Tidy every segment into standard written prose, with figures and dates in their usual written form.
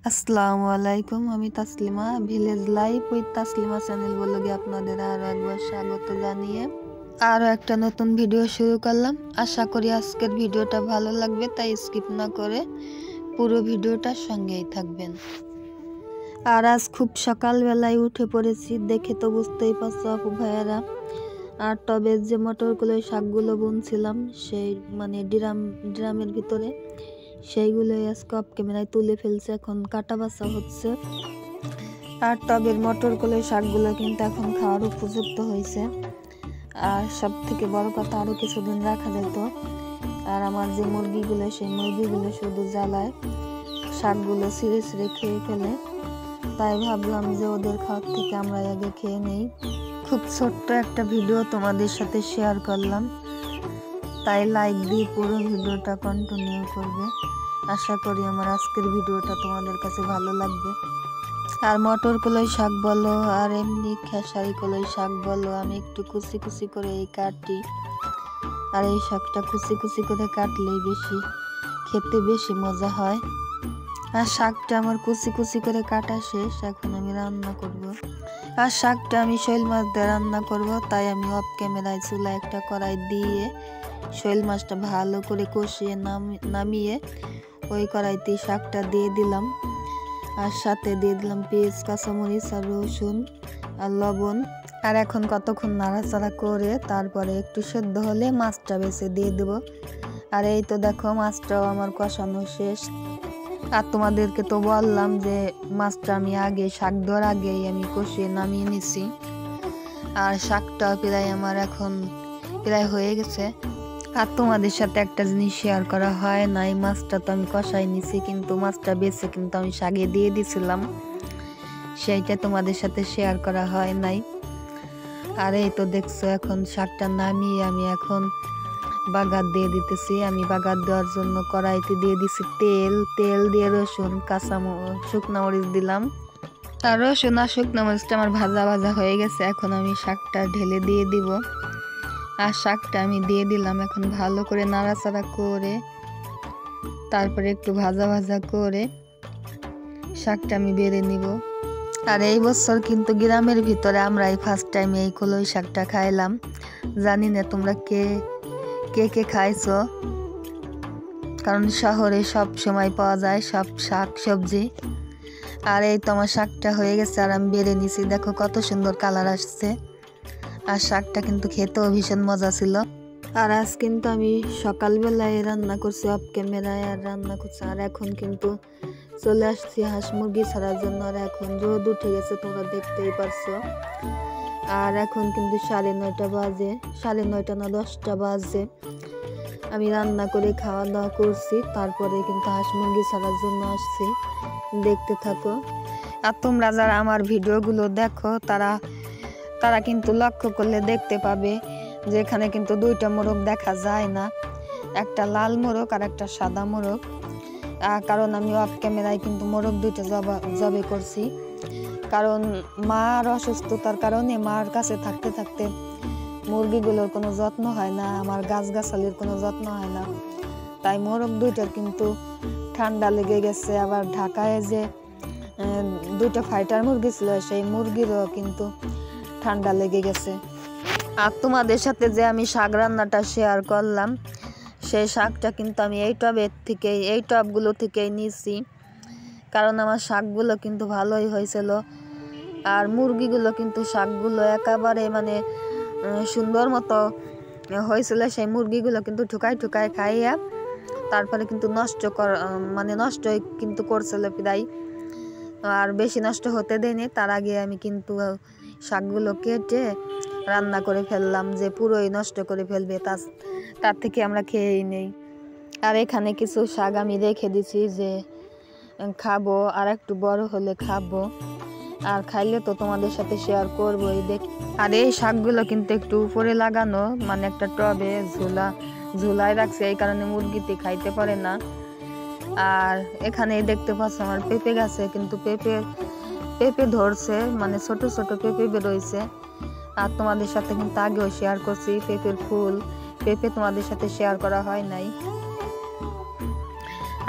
আসসালামু আলাইকুম, আমি Taslima. Village life with Taslima channel ব্লগে আপনাদের আরো একবার স্বাগত জানিয়ে আরো একটা নতুন ভিডিও শুরু করলাম। আশা করি আজকের ভিডিওটা ভালো লাগবে, তাই স্কিপ না করে পুরো ভিডিওটার সঙ্গেই থাকবেন। আর আজ খুব সকালবেলায় উঠে পড়েছি, দেখে তো বুঝতেই পারছো আপু ভাইয়ারা। আর তবে যে মটরগুলো শাকগুলো বুনছিলাম সেই ড্রামের ভিতরে, সেইগুলো আজকে অফ ক্যামেরায় তুলে ফেলছে, এখন কাটা বাছা হচ্ছে। আর টবের মটরগুলো শাকগুলো কিন্তু এখন খাওয়ার উপযুক্ত হয়েছে। আর সব থেকে বড় কথা, আরো কিছুদিন রাখা যেত। আর আমার যে মুরগিগুলো, সেই মুরগিগুলো শুধু জ্বালায় শাকগুলো ছিঁড়ে ছিঁড়ে খেয়ে ফেলে। তাই ভাবলাম যে ওদের খাওয়ার থেকে আমরা আগে খেয়ে নেই। খুব ছোট্ট একটা ভিডিও তোমাদের সাথে শেয়ার করলাম, তাই লাইক দিয়ে পুরো ভিডিওটা কন্টিনিউ করবে। আশা করি আমার আজকের ভিডিওটা তোমাদের কাছে ভালো লাগবে। আর মটর কলাই শাক বলো আর এমনি খেসারি কলাই শাক বলো, আমি একটু কুচি কুচি করে কাটি। আর এই শাকটা কুচি কুচি করে কাটলেই খেতে বেশি মজা হয়। আর শাকটা আমার কুচি কুচি করে কাটা শেষ, এখন আমি রান্না করব। আর শাকটা আমি শৈল মাছ দিয়ে রান্না করব, তাই আমি অফ ক্যামেরায় চুলা একটা কড়াই দিয়ে শৈল মাছটা ভালো করে কষিয়ে নামিয়ে ওই কড়াইতে শাকটা দিয়ে দিলাম। আর সাথে দিয়ে দিলাম পেঁয়াজ, কাঁচামরিচ আর রসুন আর লবণ। আর এখন কতক্ষণ নাড়াচাড়া করে তারপরে একটু সেদ্ধ হলে মাছটা বেছে দিয়ে দেব। আর এই তো দেখো মাছটাও আমার কষানো শেষ। আর তোমাদেরকে তো বললাম যে মাছটা আমি শাক দেওয়ার আগেই আমি কষিয়ে নামিয়ে নিছি। আর শাকটা প্রায় আমার এখন হয়ে গেছে। আর তোমাদের সাথে একটা জিনিস শেয়ার করা হয় নাই, মাছটা তো আমি কষাই নিছি, কিন্তু মাছটা বেছে কিন্তু আমি শাকে দিয়ে দিছিলাম, সেইটা তোমাদের সাথে শেয়ার করা হয় নাই। আর এই তো দেখছো এখন শাকটা নামিয়ে আমি এখন বাগার দিয়ে দিতেছি। আমি বাগার দেওয়ার জন্য কড়াইতে দিয়ে দিছি তেল দিয়ে রসুন, শুকনো মরিচ দিলাম। আর রসুন আর শুকনো মরিচটা আমার ভাজা ভাজা হয়ে গেছে, এখন আমি শাকটা ঢেলে দিয়ে দিব। আর শাকটা আমি দিয়ে দিলাম, এখন ভালো করে নাড়াচাড়া করে তারপরে একটু ভাজা ভাজা করে শাকটা আমি বেড়ে নিব। আর এই বছর কিন্তু গ্রামের ভিতরে আমরা এই ফার্স্ট টাইম এই কলই শাকটা খাইলাম। জানি না তোমরা কে কে খাইছো, কারণ শহরে সব সময় পাওয়া যায় সব শাক সবজি। আর এই তো আমার শাকটা হয়ে গেছে আর আমি বেড়ে নিছি, দেখো কত সুন্দর কালার আসছে। আর শাকটা কিন্তু খেতেও ভীষণ মজা ছিল। আর আজ কিন্তু আমি সকালবেলায় রান্না করছি অফ ক্যামেরায়, আর রান্না করছি। আর এখন কিন্তু চলে আসছি হাঁস মুরগি ছাড়ার জন্য। আর এখন রোদ উঠে গেছে, তোমরা দেখতেই পারছো। আর এখন কিন্তু 9:30 বাজে, 9:30 না 10টা বাজে। আমি রান্না করে খাওয়া দাওয়া করছি, তারপরে কিন্তু হাঁস মুরগি ছাড়ার জন্য আসছি। দেখতে থাকো। আর তোমরা যারা আমার ভিডিওগুলো দেখো তারা কিন্তু লক্ষ্য করলে দেখতে পাবে যে এখানে কিন্তু 2টা মোরগ দেখা যায় না, একটা লাল মোরগ আর একটা সাদা মোরগ। কারণ আমি অফ ক্যামেরায় কিন্তু মোরগ 2টা জবে করছি, কারণ মার অসুস্থতার কারণে মার কাছে থাকতে থাকতে মুরগিগুলোর কোনো যত্ন হয় না, আমার গাছগাছালির কোনো যত্ন হয় না। তাই মোরগ 2টার কিন্তু ঠান্ডা লেগে গেছে। আবার ঢাকায় যে 2টা ফাইটার মুরগি ছিল, সেই মুরগিরও কিন্তু ঠান্ডা লেগে গেছে। আর তোমাদের সাথে যে আমি শাক রান্নাটা শেয়ার করলাম, সেই শাকটা কিন্তু আমি এই টবগুলো থেকেই নিয়েছি, কারণ আমার শাকগুলো কিন্তু ভালোই হয়েছিল। আর মুরগিগুলো কিন্তু শাকগুলো একেবারে সুন্দর মতো হয়েছিল। সেই মুরগিগুলো কিন্তু ঠুকায় খাইয়া তারপরে কিন্তু নষ্ট কিন্তু করছিল প্রায়। আর বেশি নষ্ট হতে দেয়নি, তার আগে আমি কিন্তু শাকগুলো কেটে রান্না করে ফেললাম, যে পুরোই নষ্ট করে ফেলবে, তার থেকে আমরা খেয়েই নেই। আর এখানে কিছু শাক আমি রেখে দিছি যে খাবো, আর একটু বড় হলে খাবো, আর খাইলে তো তোমাদের সাথে শেয়ার করবোই। আর এই শাকগুলো কিন্তু একটু উপরে লাগানো, একটা টবে ঝুলায় রাখছে, এই কারণে মুরগিতে খাইতে পারে না। আর এখানে দেখতে পাচ্ছ আমার পেঁপে গাছে কিন্তু পেঁপে ধরছে, ছোট ছোট পেঁপে বেরোইছে। আর তোমাদের সাথে কিন্তু আগেও শেয়ার করছি পেঁপে তোমাদের সাথে শেয়ার করা হয় নাই।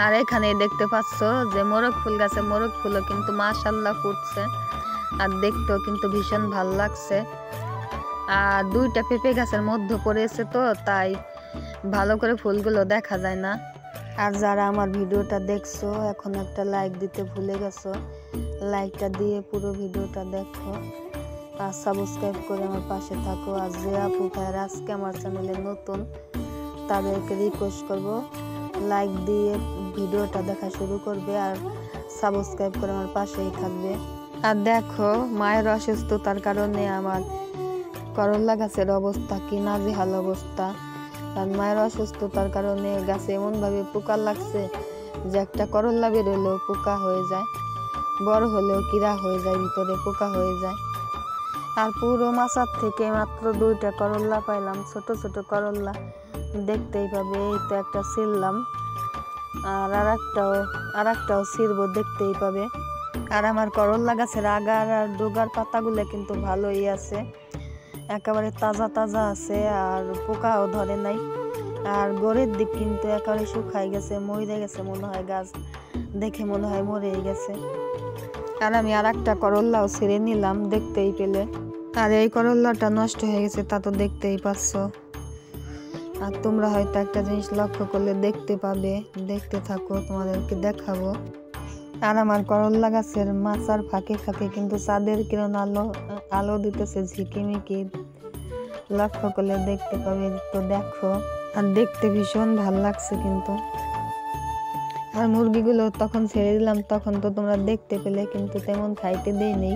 আর এখানে দেখতে পাচ্ছ যে মোরগ ফুল গাছে মোরগ ফুলও কিন্তু মাশাআল্লাহ ফুটছে, আর দেখতেও কিন্তু ভীষণ ভালো লাগছে। আর দুইটা পেঁপে গাছের মধ্যে পড়েছে, তো তাই ভালো করে ফুলগুলো দেখা যায় না। আর যারা আমার ভিডিওটা দেখছো এখন একটা লাইক দিতে ভুলে গেছো, লাইকটা দিয়ে পুরো ভিডিওটা দেখো আর সাবস্ক্রাইব করে আমার পাশে থাকো। আর যে আপু ভাইরা আজকে আমার চ্যানেলে নতুন তাদেরকে রিকোয়েস্ট করব লাইক দিয়ে ভিডিওটা দেখা শুরু করবে আর সাবস্ক্রাইব করে আমার পাশেই থাকবে। আর দেখো মায়ের অসুস্থতার কারণে আমার করল্লা গাছের অবস্থা কি নাজেহাল অবস্থা। কারণ মায়ের অসুস্থতার কারণে গাছে এমনভাবে পোকা লাগছে যে একটা করল্লা বেরোলেও পোকা হয়ে যায়, বড় হলেও কিরা হয়ে যায়, ভিতরে পোকা হয়ে যায়। আর পুরো মাচার থেকে মাত্র দুইটা করল্লা পাইলাম, ছোট ছোট করল্লা, দেখতেই পাবে। এই তো একটা ছিললাম, আর একটাও ছিড়বো, দেখতেই পাবে। আর আমার করল্লা গাছের আগার আর ডোগার পাতাগুলো কিন্তু ভালোই আছে, একেবারে তাজা তাজা আছে আর পোকাও ধরে নাই। আর গোড়ের দিক কিন্তু একেবারে শুকাই গেছে, মরে গেছে মনে হয়, গাছ দেখে মনে হয় মরেই গেছে। আর আমি আর একটা করল্লাও ছিঁড়ে নিলাম, দেখতেই পেলে। আর এই করল্লাটা নষ্ট হয়ে গেছে তা তো দেখতেই পাচ্ছ। আর তোমরা হয়তো একটা জিনিস লক্ষ্য করলে দেখতে পাবে, দেখতে থাকো, তোমাদেরকে দেখাবো। আর আমার করল্লা গাছের মাচার ফাঁকে ফাঁকে কিন্তু চাঁদের কিরণ আলো দিতেছে ঝিকিমিকি, লক্ষ্য করলে দেখতে পাবে, তো দেখো। আর দেখতে ভীষণ ভাল লাগছে কিন্তু। আর মুরগিগুলো তখন ছেড়ে দিলাম, তখন তো তোমরা দেখতে পেলে, কিন্তু তেমন খাইতে দেই নেই,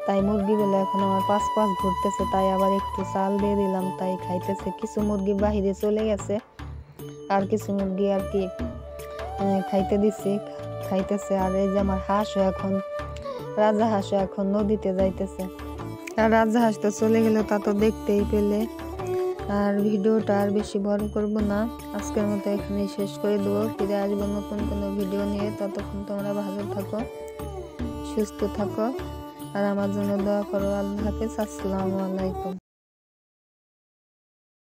তাই মুরগিগুলো এখন আমার পাশ পাশ ঘুরতেছে, তাই আবার একটু চাল দিয়ে দিলাম, তাই খাইতেছে। কিছু মুরগি বাহিরে চলে গেছে আর কিছু মুরগি আর কি খাইতে দিচ্ছি, খাইতেছে। আর এই যে আমার হাঁসও এখন, রাজা হাঁসও এখন নদীতে যাইতেছে। আর রাজা হাঁস তো চলে গেলে তা তো দেখতেই পেলে। আর ভিডিওটা আর বেশি বড় করব না, আজকের মতো এখানেই শেষ করে দেবো। ফিরে আসবো নতুন কোনো ভিডিও নিয়ে, ততক্ষণ তোমরা ভালো থাকো, সুস্থ থাকো আর আমার জন্য দোয়া করো। আল্লাহ হাফেজ, আসসালামু আলাইকুম।